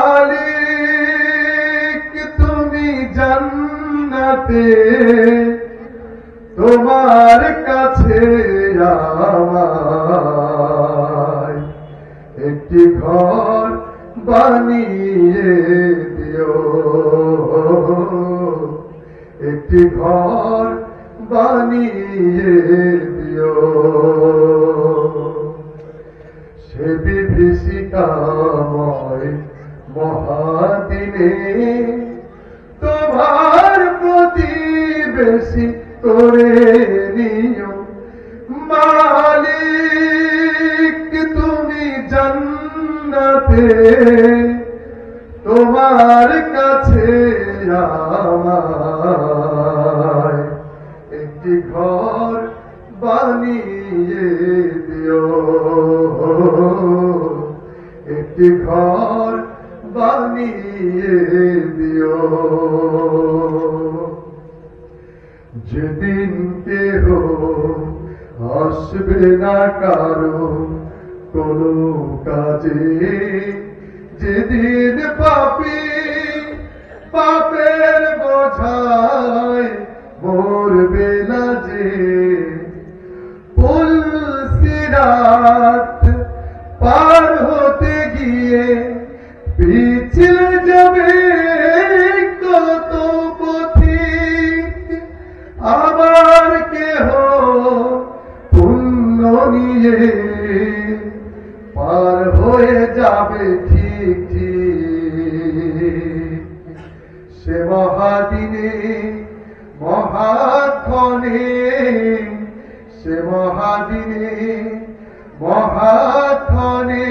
মালিক তুমি জান্নাতে তোমার কাছে আমায় একটি ঘর বানিয়ে দিও, একটি ঘর বানিয়ে দিও। সে বিভীষিকাময় মহাদিনে তোমার প্রতিবেশী করে নিও। মালিক তুমি জান্নাতে তোমার কাছে আমায় একটি ঘর বানিয়ে দিও, একটি ঘর বানিয়ে দিও। যেদিন কেহ আসবে না কারো কোনো কাজে, যেদিন পাপী পাপের বোঝায় মরবে না যে, পুল সিরাত পার হতে গিয়ে পিছলে যাবে কত পথিক। আবার কেহ পুণ্য নিয়ে পার হয়ে যাবে ঠিক ঠিক। সে মহাদিনে মহাক্ষণে, সে মহাদিনে মহাক্ষণে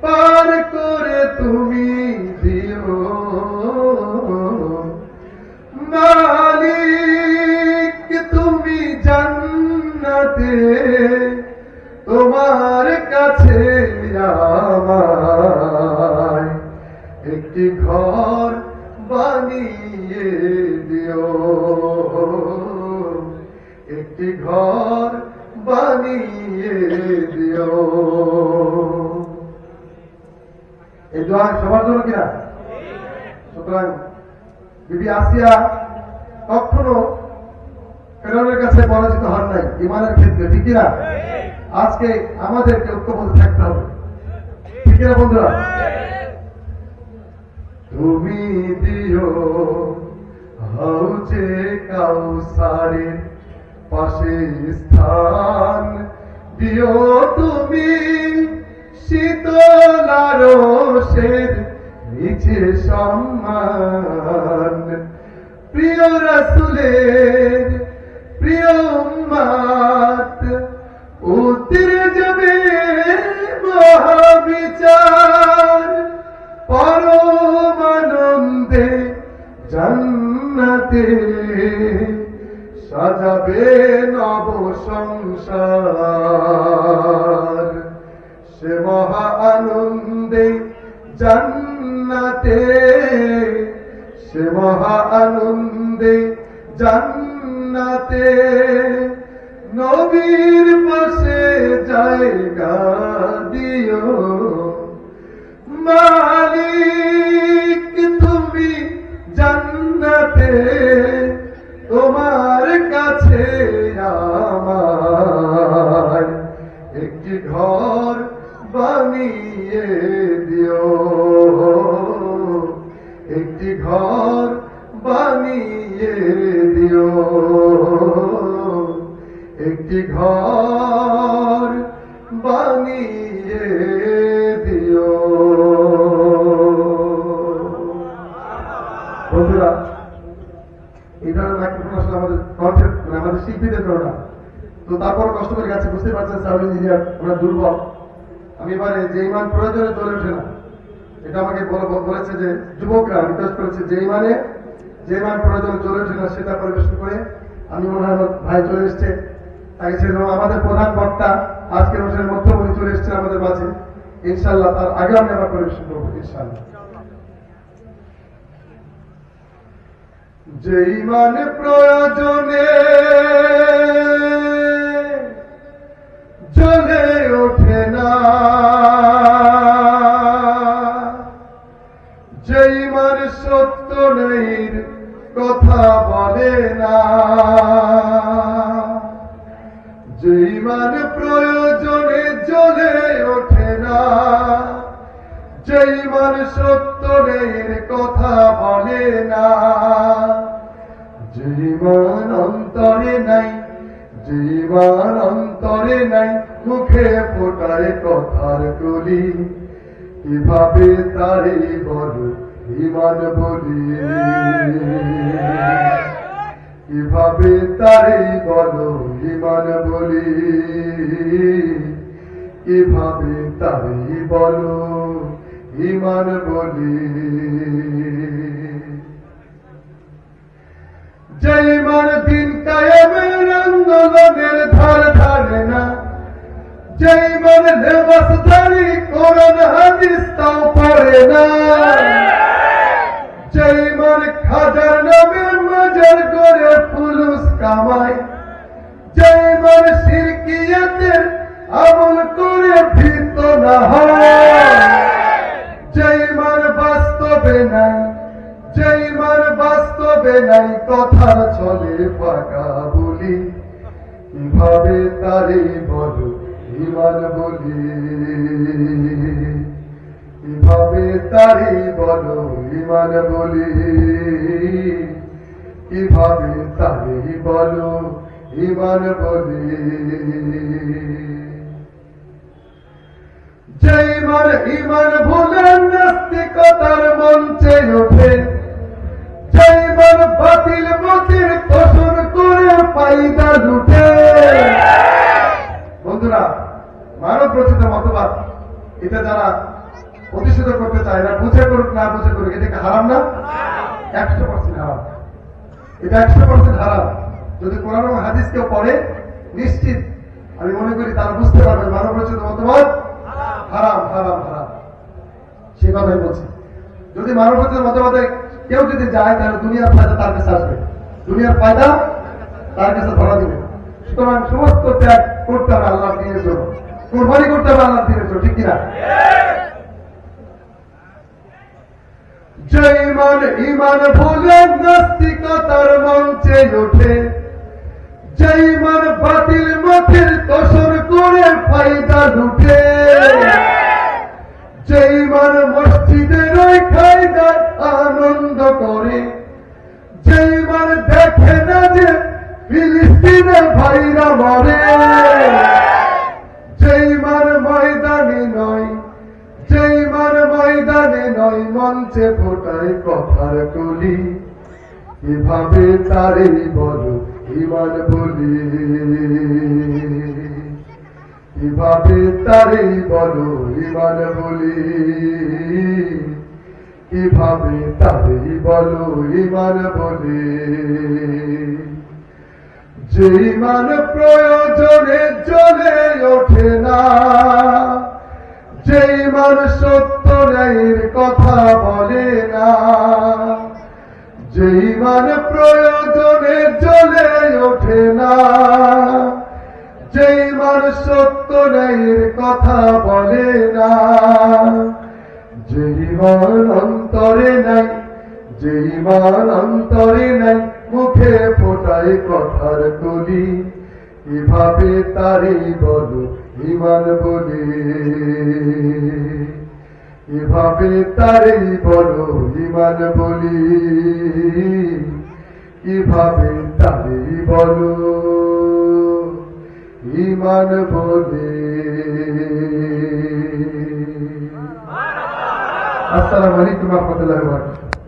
পার করে তুমি দিও। মালিক তুমি জান্নাতে তোমার কাছে আমায় একটি ঘর বানিয়ে দিও, একটি ঘর বানিয়ে দিও। এই দোয়া সবার জন্য কিনা? সুতরাং বিবি আসিয়া কখনো ফেরাউনের কাছে পরাজিত হন নাই ইমানের ক্ষেত্রে, ঠিক কিনা? আজকে আমাদেরকে ঐক্যবদ্ধ থাকতে হবে, ঠিক কিনা বন্ধুরা? তুমি দিও হাউজে কাউসারের পাশে স্থান, দিও তুমি শীতল আরশের নিচে সম্মান। প্রিয় রাসূলের প্রিয় উম্মত উত্তরে যাবে মহাবিচার, পরম আনন্দে জান্নাতে সাজাবে নব সংসার। সে মহা আনন্দে জান্নাতে, সে মহা আনন্দে জান্নাতে নবীর পাশে জায়গা দিও। মালিক তুমি জান্নাতে তোমার কাছে আমায় একটি ঘর বানিয়ে দিও, একটি ঘর বানিয়ে দিও, একটি ঘর বানিয়ে দিও। বন্ধুরা, এই ধরনের মাইক্রোফোন আসলে আমাদের কণ্ঠের আমাদের শিল্পীদের জন্য না, তো তারপর কষ্ট করে গেছে, বুঝতে পারছেন সাউন্ড ইঞ্জিনিয়ার ওরা দুর্বল। আমি এবারে যে ইমান প্রয়োজনে চলে ওঠে না, এটা আমাকে বলেছে যে যুবকরা রিকোয়েস্ট করেছে, যে ইমান প্রয়োজনে চলে ওঠে না সেটা পরিবেশন করে আমি মনে হয় ভাই চলে এসছে, তাকে ছিল আমাদের প্রধান বক্তা আজকের অনুষ্ঠানের মধ্যমণি চলে এসছেন আমাদের মাঝে। ইনশাআল্লাহ তার আগে আমি আবার পরিবেশন করবো ইনশাআল্লাহ। যেই মানে প্রয়োজনে যে ইমান প্রয়োজনে জ্বলে ওঠে না, যে ইমান সত্যের কথা বলে না, যে ইমান অন্তরে নাই, যে ইমান অন্তরে নাই, মুখে ফোটায় কথার কলি, কিভাবে তারে বলো ইমান বলি, কিভাবে তারে বলো ইমান বলি, কিভাবে তারে বলো ইমান বলি। যে ইমান দিন কায়েমের আন্দোলনের ধার ধারে না, যে ইমান লেবাসধারী কোরআন হাদিস তাও পড়ে না, যে ইমান খাজার নামে মাজার করে ফুলুস কামায়, যে ইমান শিরকিয়াতের আমল করে ভীত না হয়, যে ইমান বাস্তবে নাই, যে ইমান বাস্তবে নাই, কথা চলে ফাঁকা বলি, কিভাবে তারে বলো ইমান বলি, কিভাবে তারে বলো ইমান বলি, কিভাবে তারে বলো ইমান বলি। যে ইমান ইমান ভুলে নাস্তিকতার মঞ্চে ওঠে, যে ইমান বাতিল মতির তোষণ করে ফায়দা লুটে। বন্ধুরা, মানব রচিত মতবাদ এটা যারা প্রতিষ্ঠিত করতে চায়, না বুঝে করুক না বুঝে করুক, এটাকে হারাম না? 100% হারাম, এটা 100% হারাম। যদি কোরআন ও হাদিস কেউ পড়ে, নিশ্চিত আমি মনে করি তারা বুঝতে পারবে মানব রচিত মতবাদ হারাম হারাম হারাম। সে কথাই বলছি, যদি মানব রচিত মতবাদে কেউ যদি যায়, তাহলে দুনিয়ার ফায়দা তার কাছে আসবে, দুনিয়ার ফায়দা তার কাছে ধরা দিবে। সুতরাং সমস্ত ত্যাগ করতে হবে আল্লাহর দ্বীনের জন্য, কোরবানি করতে হবে আল্লাহর দ্বীনের জন্য, ঠিক কিনা? যে ইমান ইমান ভুলে নাস্তিকতার মঞ্চে ওঠে, যে ইমান বাতিল মতের তোষণ করে ফায়দা লুটে, যে ইমান মসজিদের ওই খায়দার আনন্দ করে, যে ইমান দেখে না যে ফিলিস্তিনে ভাইরা মরে, যে ইমান ময়দানে নয়, যে ইমান ময়দানে নয়, মঞ্চে ফোটায় কথার কলি, কিভাবে তারে বলো ইমান বলি, কিভাবে তারে বলো ইমান বলি, কিভাবে তারে বলো ইমান বলি। যে ইমান প্রয়োজনে জ্বলে ওঠে না, যে ইমান সত্য ন্যায়ের কথা বলে না, যে ইমান প্রয়োজনে জ্বলে ওঠে না, যে ইমান সত্য ন্যায়ের কথা বলে না, যে ইমান অন্তরে নাই, যে ইমান অন্তরে নাই, মুখে ফোটায় কথার কলি, কিভাবে তারে বলো ইমান বলি, কিভাবে তারে বলো ইমান বলি, কিভাবে তারে বলো ইমান বলি। আসসালামু আলাইকুম ওয়া রাহমাতুল্লাহি ওয়া বারাকাতুহু।